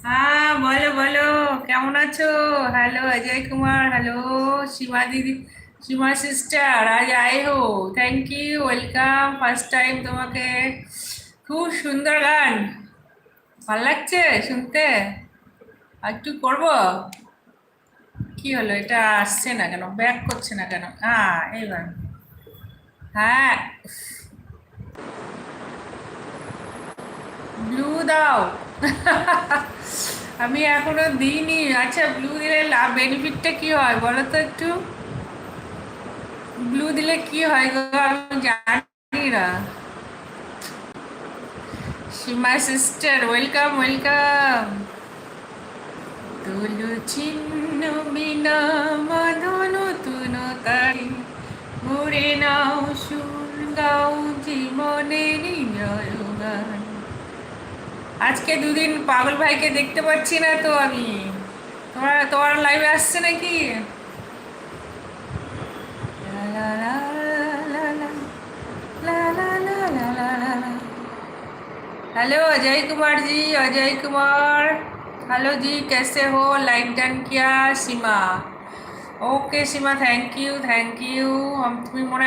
হ্যাঁ, বলো বলো। কেমন আছো? হ্যালো অজয় কুমার, হ্যালো সীমা দিদি, সীমা সিস্টার, আজ আए हो। Thank you, welcome, first time তোমাকে। খুব সুন্দর গান, ভাল লাগছে শুনতে। আর একটু করবো। কি হলো, এটা আসছে না কেন, ব্যাক করছে না কেন? হ্যাঁ, এইবার। হ্যাঁ, ব্লু দাও। আমি এখনো দিইনি। আচ্ছা, ব্লু দিলে লাভ বেনিফিটটা কি হয় বলো তো একটু। ব্লু দিলে কি হয় গো, আমি জানি না। সীমা সিস্টার, ওয়েলকাম ওয়েলকাম। তুলু ছিন্ন বিনা মাধন তুন তাই, মুড়ে নাও সুর গাও জীবনের জয়গান। আজকে দুদিন পাগল ভাইকে দেখতে পাচ্ছি না তো আমি। তোমার তোমার লাইভে আসছে নাকি? লা লা লা লা লা লা লা লা লা লা লা লা। हेलो अजय कुमार जी, अजय कुमार। हेलो जी, कैसे हो? लाइक डन किया Seema. Okay Seema, thank you thank you. हम तुम्हें মনে